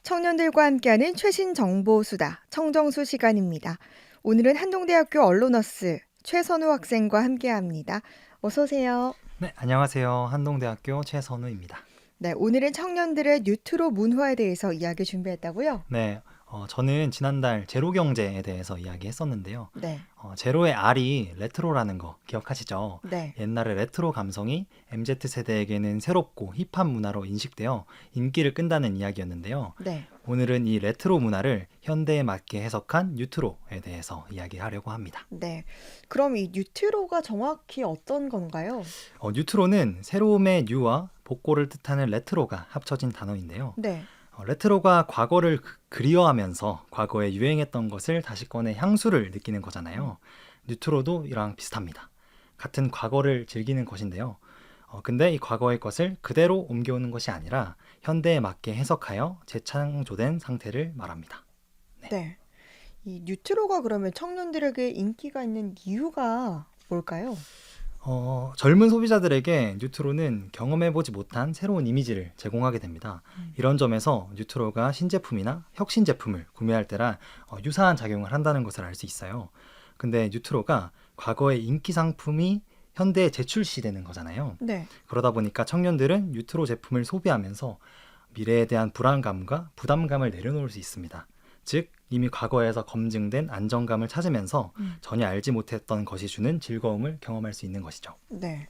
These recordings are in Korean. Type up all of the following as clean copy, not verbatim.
청년들과 함께하는 최신 정보 수다 청정수 시간입니다. 오늘은 한동대학교 언론어스 최선우 학생과 함께합니다. 어서 오세요. 네, 안녕하세요. 한동대학교 최선우입니다. 네, 오늘은 청년들의 뉴트로 문화에 대해서 이야기 준비했다고요? 네, 저는 지난달 제로 경제에 대해서 이야기했었는데요. 네, 제로의 R이 레트로라는 거 기억하시죠? 네, 옛날의 레트로 감성이 MZ세대에게는 새롭고 힙한 문화로 인식되어 인기를 끈다는 이야기였는데요. 네. 오늘은 이 레트로 문화를 현대에 맞게 해석한 뉴트로에 대해서 이야기하려고 합니다. 네. 그럼 이 뉴트로가 정확히 어떤 건가요? 뉴트로는 새로움의 뉴와 복고를 뜻하는 레트로가 합쳐진 단어인데요. 네, 레트로가 과거를 그리워하면서 과거에 유행했던 것을 다시 꺼내 향수를 느끼는 거잖아요. 뉴트로도 이랑 비슷합니다. 같은 과거를 즐기는 것인데요. 근데 이 과거의 것을 그대로 옮겨오는 것이 아니라 현대에 맞게 해석하여 재창조된 상태를 말합니다. 네. 네. 이 뉴트로가 그러면 청년들에게 인기가 있는 이유가 뭘까요? 젊은 소비자들에게 뉴트로는 경험해보지 못한 새로운 이미지를 제공하게 됩니다. 이런 점에서 뉴트로가 신제품이나 혁신 제품을 구매할 때랑 유사한 작용을 한다는 것을 알 수 있어요. 근데 뉴트로가 과거의 인기 상품이 현대에 재출시되는 거잖아요. 네, 그러다 보니까 청년들은 뉴트로 제품을 소비하면서 미래에 대한 불안감과 부담감을 내려놓을 수 있습니다. 즉, 이미 과거에서 검증된 안정감을 찾으면서 전혀 알지 못했던 것이 주는 즐거움을 경험할 수 있는 것이죠. 네,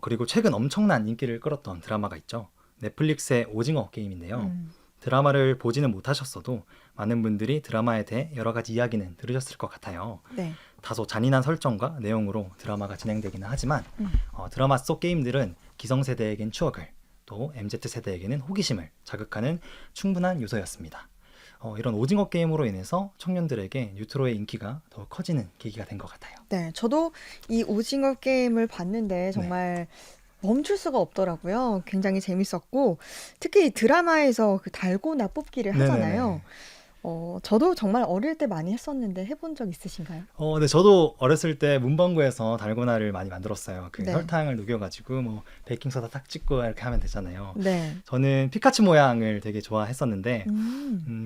그리고 최근 엄청난 인기를 끌었던 드라마가 있죠. 넷플릭스의 오징어 게임인데요. 음, 드라마를 보지는 못하셨어도 많은 분들이 드라마에 대해 여러 가지 이야기는 들으셨을 것 같아요. 네, 다소 잔인한 설정과 내용으로 드라마가 진행되기는 하지만 음, 드라마 속 게임들은 기성세대에겐 추억을, 또 MZ세대에게는 호기심을 자극하는 충분한 요소였습니다. 이런 오징어 게임으로 인해서 청년들에게 뉴트로의 인기가 더 커지는 계기가 된 것 같아요. 네. 저도 이 오징어 게임을 봤는데 네. 정말 멈출 수가 없더라고요. 굉장히 재밌었고, 특히 이 드라마에서 그 달고나 뽑기를 하잖아요. 네네네. 저도 정말 어릴 때 많이 했었는데 해본 적 있으신가요? 네, 저도 어렸을 때 문방구에서 달고나를 많이 만들었어요. 그 네. 설탕을 녹여가지고 뭐 베이킹소다 딱 찍고 이렇게 하면 되잖아요. 네. 저는 피카츄 모양을 되게 좋아했었는데,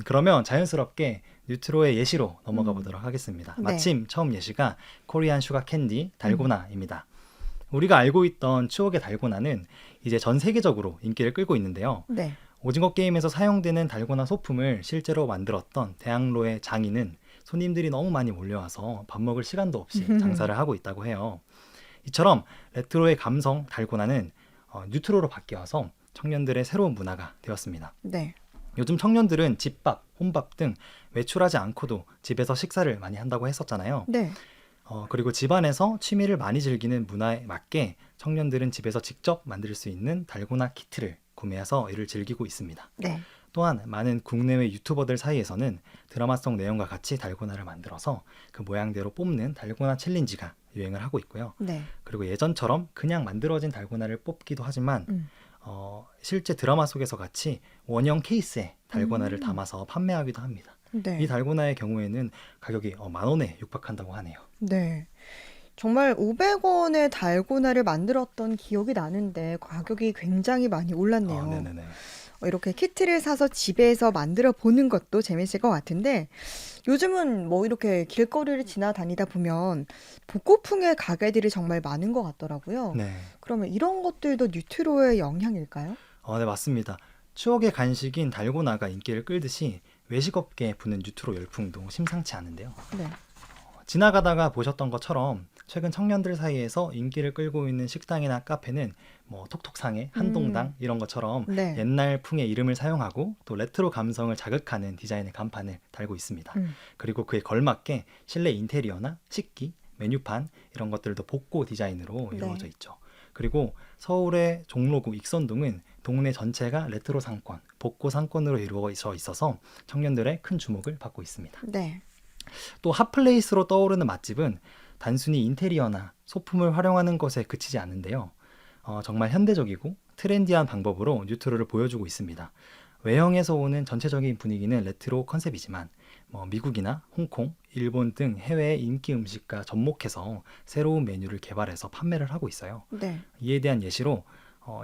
그러면 자연스럽게 뉴트로의 예시로 넘어가 음, 보도록 하겠습니다. 네. 마침 처음 예시가 코리안 슈가 캔디 달고나입니다. 우리가 알고 있던 추억의 달고나는 이제 전 세계적으로 인기를 끌고 있는데요. 네. 오징어 게임에서 사용되는 달고나 소품을 실제로 만들었던 대학로의 장인은 손님들이 너무 많이 몰려와서 밥 먹을 시간도 없이 장사를 하고 있다고 해요. 이처럼 레트로의 감성 달고나는 뉴트로로 바뀌어서 청년들의 새로운 문화가 되었습니다. 네. 요즘 청년들은 집밥, 혼밥 등 외출하지 않고도 집에서 식사를 많이 한다고 했었잖아요. 네. 그리고 집안에서 취미를 많이 즐기는 문화에 맞게 청년들은 집에서 직접 만들 수 있는 달고나 키트를 구매해서 이를 즐기고 있습니다. 네. 또한 많은 국내외 유튜버들 사이에서는 드라마 속 내용과 같이 달고나를 만들어서 그 모양대로 뽑는 달고나 챌린지가 유행을 하고 있고요. 네. 그리고 예전처럼 그냥 만들어진 달고나를 뽑기도 하지만 음. 실제 드라마 속에서 같이 원형 케이스에 달고나를 음. 담아서 판매하기도 합니다. 이 네. 달고나의 경우에는 가격이 10,000원에 육박한다고 하네요. 네. 정말 500원의 달고나를 만들었던 기억이 나는데 가격이 굉장히 많이 올랐네요. 네네네. 이렇게 키트를 사서 집에서 만들어 보는 것도 재밌을 것 같은데 요즘은 뭐 이렇게 길거리를 지나다니다 보면 복고풍의 가게들이 정말 많은 것 같더라고요. 네. 그러면 이런 것들도 뉴트로의 영향일까요? 네, 맞습니다. 추억의 간식인 달고나가 인기를 끌듯이 외식업계에 부는 뉴트로 열풍도 심상치 않은데요. 네. 지나가다가 보셨던 것처럼 최근 청년들 사이에서 인기를 끌고 있는 식당이나 카페는 뭐 톡톡상해, 한동당 이런 것처럼 네. 옛날 풍의 이름을 사용하고 또 레트로 감성을 자극하는 디자인의 간판을 달고 있습니다. 음. 그리고 그에 걸맞게 실내 인테리어나 식기, 메뉴판 이런 것들도 복고 디자인으로 이루어져 네. 있죠. 그리고 서울의 종로구 익선동은 동네 전체가 레트로 상권, 복고 상권으로 이루어져 있어서 청년들의 큰 주목을 받고 있습니다. 네. 또 핫플레이스로 떠오르는 맛집은 단순히 인테리어나 소품을 활용하는 것에 그치지 않는데요. 정말 현대적이고 트렌디한 방법으로 뉴트로를 보여주고 있습니다. 외형에서 오는 전체적인 분위기는 레트로 컨셉이지만 미국이나 홍콩, 일본 등 해외의 인기 음식과 접목해서 새로운 메뉴를 개발해서 판매를 하고 있어요. 네. 이에 대한 예시로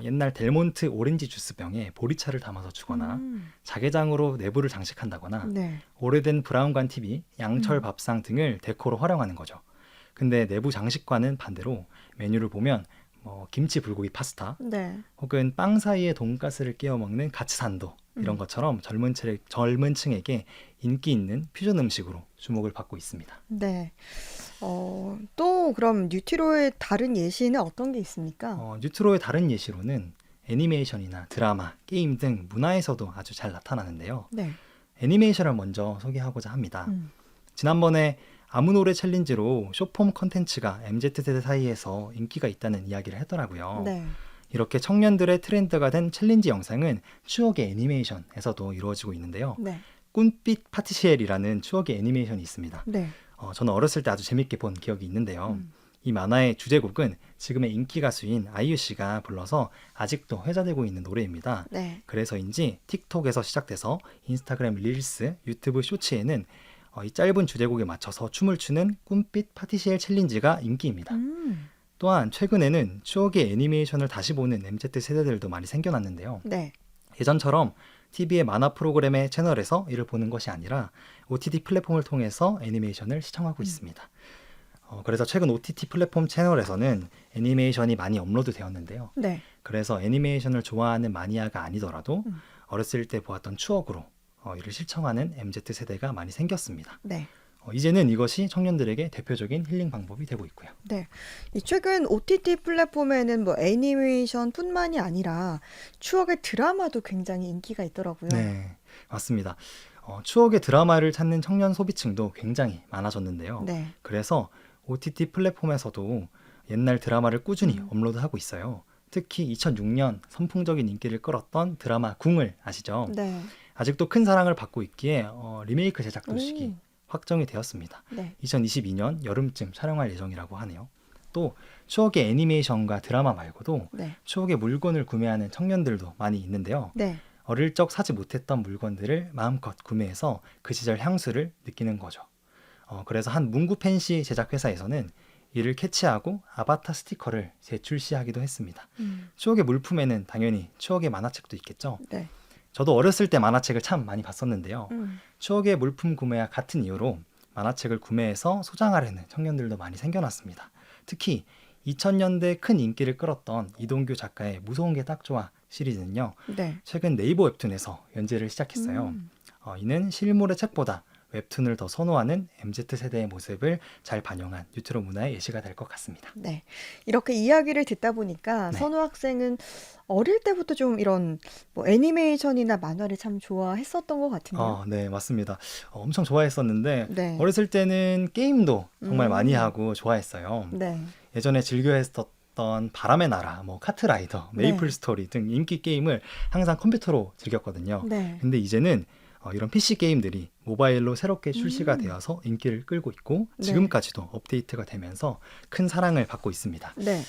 옛날 델몬트 오렌지 주스병에 보리차를 담아서 주거나 자개장으로 내부를 장식한다거나 네. 오래된 브라운관 TV, 양철 음. 밥상 등을 데코로 활용하는 거죠. 근데 내부 장식과는 반대로 메뉴를 보면 김치 불고기 파스타 네. 혹은 빵 사이에 돈가스를 끼워 먹는 가츠산도 이런 것처럼 젊은 층에게 인기 있는 퓨전 음식으로 주목을 받고 있습니다. 네. 또 그럼 뉴트로의 다른 예시는 어떤 게 있습니까? 뉴트로의 다른 예시로는 애니메이션이나 드라마, 게임 등 문화에서도 아주 잘 나타나는데요. 네. 애니메이션을 먼저 소개하고자 합니다. 음. 지난번에 아무노래 챌린지로 숏폼 컨텐츠가 MZ세대 사이에서 인기가 있다는 이야기를 했더라고요. 네. 이렇게 청년들의 트렌드가 된 챌린지 영상은 추억의 애니메이션에서도 이루어지고 있는데요. 네. 꿈빛 파티시엘이라는 추억의 애니메이션이 있습니다. 네. 저는 어렸을 때 아주 재밌게 본 기억이 있는데요. 음. 이 만화의 주제곡은 지금의 인기 가수인 아이유 씨가 불러서 아직도 회자되고 있는 노래입니다. 네. 그래서인지 틱톡에서 시작돼서 인스타그램 릴스, 유튜브 쇼츠에는 이 짧은 주제곡에 맞춰서 춤을 추는 꿈빛 파티시엘 챌린지가 인기입니다. 또한 최근에는 추억의 애니메이션을 다시 보는 MZ 세대들도 많이 생겨났는데요. 네. 예전처럼 TV의 만화 프로그램의 채널에서 이를 보는 것이 아니라 OTT 플랫폼을 통해서 애니메이션을 시청하고 있습니다. 그래서 최근 OTT 플랫폼 채널에서는 애니메이션이 많이 업로드 되었는데요. 네. 그래서 애니메이션을 좋아하는 마니아가 아니더라도 어렸을 때 보았던 추억으로 이를 실청하는 MZ 세대가 많이 생겼습니다. 네. 이제는 이것이 청년들에게 대표적인 힐링 방법이 되고 있고요. 네. 이 최근 OTT 플랫폼에는 뭐 애니메이션뿐만이 아니라 추억의 드라마도 굉장히 인기가 있더라고요. 네, 맞습니다. 추억의 드라마를 찾는 청년 소비층도 굉장히 많아졌는데요. 네. 그래서 OTT 플랫폼에서도 옛날 드라마를 꾸준히 업로드하고 있어요. 특히 2006년 선풍적인 인기를 끌었던 드라마 궁을 아시죠? 네. 아직도 큰 사랑을 받고 있기에 리메이크 제작도 오. 시기 확정이 되었습니다. 네. 2022년 여름쯤 촬영할 예정이라고 하네요. 또 추억의 애니메이션과 드라마 말고도 네. 추억의 물건을 구매하는 청년들도 많이 있는데요. 네. 어릴 적 사지 못했던 물건들을 마음껏 구매해서 그 시절 향수를 느끼는 거죠. 그래서 한 문구 펜시 제작 회사에서는 이를 캐치하고 아바타 스티커를 재출시하기도 했습니다. 추억의 물품에는 당연히 추억의 만화책도 있겠죠. 네. 저도 어렸을 때 만화책을 참 많이 봤었는데요. 음. 추억의 물품 구매와 같은 이유로 만화책을 구매해서 소장하려는 청년들도 많이 생겨났습니다. 특히 2000년대 큰 인기를 끌었던 이동규 작가의 무서운 게 딱 좋아 시리즈는요. 네. 최근 네이버 웹툰에서 연재를 시작했어요. 이는 실물의 책보다 웹툰을 더 선호하는 MZ세대의 모습을 잘 반영한 뉴트로 문화의 예시가 될 것 같습니다. 네. 이렇게 이야기를 듣다 보니까 네. 선우 학생은 어릴 때부터 좀 이런 뭐 애니메이션이나 만화를 참 좋아했었던 것 같은데요. 네, 맞습니다. 엄청 좋아했었는데 네. 어렸을 때는 게임도 정말 많이 음. 하고 좋아했어요. 네. 예전에 즐겨 했었던 바람의 나라, 카트라이더, 메이플 네. 스토리 등 인기 게임을 항상 컴퓨터로 즐겼거든요. 네. 근데 이제는 이런 PC 게임들이 모바일로 새롭게 출시가 되어서 인기를 끌고 있고 네. 지금까지도 업데이트가 되면서 큰 사랑을 받고 있습니다. 네.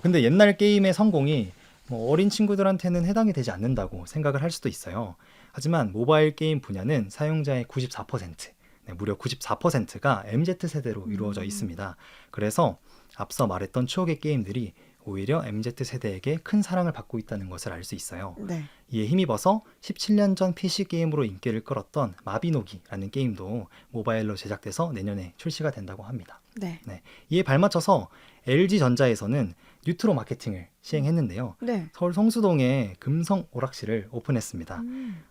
근데 옛날 게임의 성공이 어린 친구들한테는 해당이 되지 않는다고 생각을 할 수도 있어요. 하지만 모바일 게임 분야는 사용자의 94%, 무려 94%가 MZ세대로 이루어져 있습니다. 그래서 앞서 말했던 추억의 게임들이 오히려 MZ세대에게 큰 사랑을 받고 있다는 것을 알 수 있어요. 네. 이에 힘입어서 17년 전 PC 게임으로 인기를 끌었던 마비노기라는 게임도 모바일로 제작돼서 내년에 출시가 된다고 합니다. 네. 이에 발맞춰서 LG전자에서는 뉴트로 마케팅을 시행했는데요. 네. 서울 성수동에 금성 오락실을 오픈했습니다.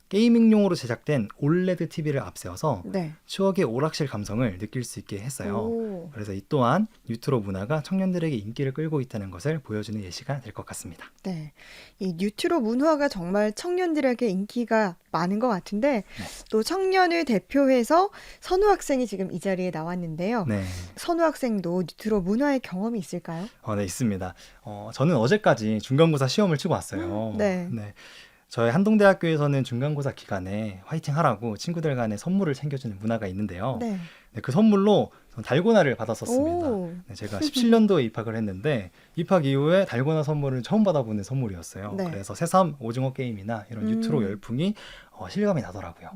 게이밍용으로 제작된 올레드 TV를 앞세워서 네. 추억의 오락실 감성을 느낄 수 있게 했어요. 오. 그래서 이 또한 뉴트로 문화가 청년들에게 인기를 끌고 있다는 것을 보여주는 예시가 될 것 같습니다. 네. 이 뉴트로 문화가 정말 청년들에게 인기가 많은 것 같은데 또 청년을 대표해서 선우 학생이 지금 이 자리에 나왔는데요. 네, 선우 학생도 뉴트로 문화의 경험이 있을까요? 네, 있습니다. 저는 어제까지 중간고사 시험을 치고 왔어요. 네. 저희 한동대학교에서는 중간고사 기간에 화이팅 하라고 친구들 간에 선물을 챙겨주는 문화가 있는데요. 네. 그 선물로 달고나를 받았었습니다. 오. 제가 17년도에 입학을 했는데 입학 이후에 달고나 선물을 처음 받아보는 선물이었어요. 네. 그래서 새삼 오징어 게임이나 이런 뉴트로 열풍이 실감이 나더라고요.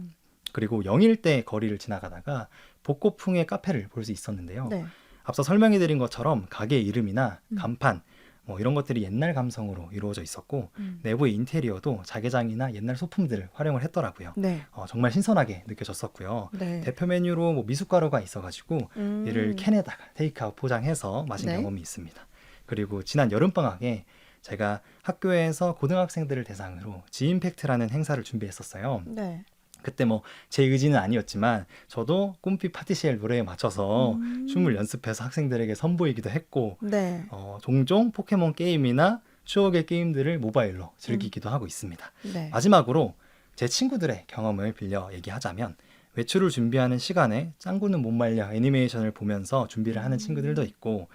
그리고 영일대 거리를 지나가다가 복고풍의 카페를 볼 수 있었는데요. 네. 앞서 설명해드린 것처럼 가게 이름이나 간판, 뭐 이런 것들이 옛날 감성으로 이루어져 있었고 내부의 인테리어도 자개장이나 옛날 소품들을 활용을 했더라고요. 네. 정말 신선하게 느껴졌었고요. 네. 대표 메뉴로 뭐 미숫가루가 있어가지고 이를 음. 캔에다가 테이크아웃 포장해서 마신 네. 경험이 있습니다. 그리고 지난 여름방학에 제가 학교에서 고등학생들을 대상으로 지임팩트라는 행사를 준비했었어요. 네. 그때 뭐 제 의지는 아니었지만 저도 꿈피 파티시엘 노래에 맞춰서 춤을 음. 연습해서 학생들에게 선보이기도 했고 네. 종종 포켓몬 게임이나 추억의 게임들을 모바일로 음. 즐기기도 하고 있습니다. 네. 마지막으로 제 친구들의 경험을 빌려 얘기하자면 외출을 준비하는 시간에 짱구는 못 말려 애니메이션을 보면서 준비를 하는 친구들도 있고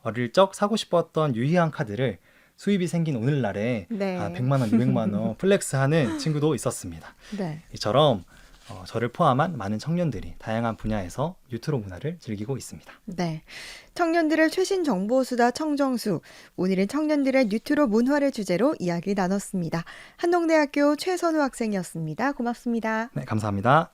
어릴 적 사고 싶었던 유희왕 카드를 수입이 생긴 오늘날에 네. 100만 원, 200만 원 플렉스하는 친구도 있었습니다. 네. 이처럼 저를 포함한 많은 청년들이 다양한 분야에서 뉴트로 문화를 즐기고 있습니다. 네. 청년들의 최신 정보 수다 청정수. 오늘은 청년들의 뉴트로 문화를 주제로 이야기 나눴습니다. 한동대학교 최선우 학생이었습니다. 고맙습니다. 네, 감사합니다.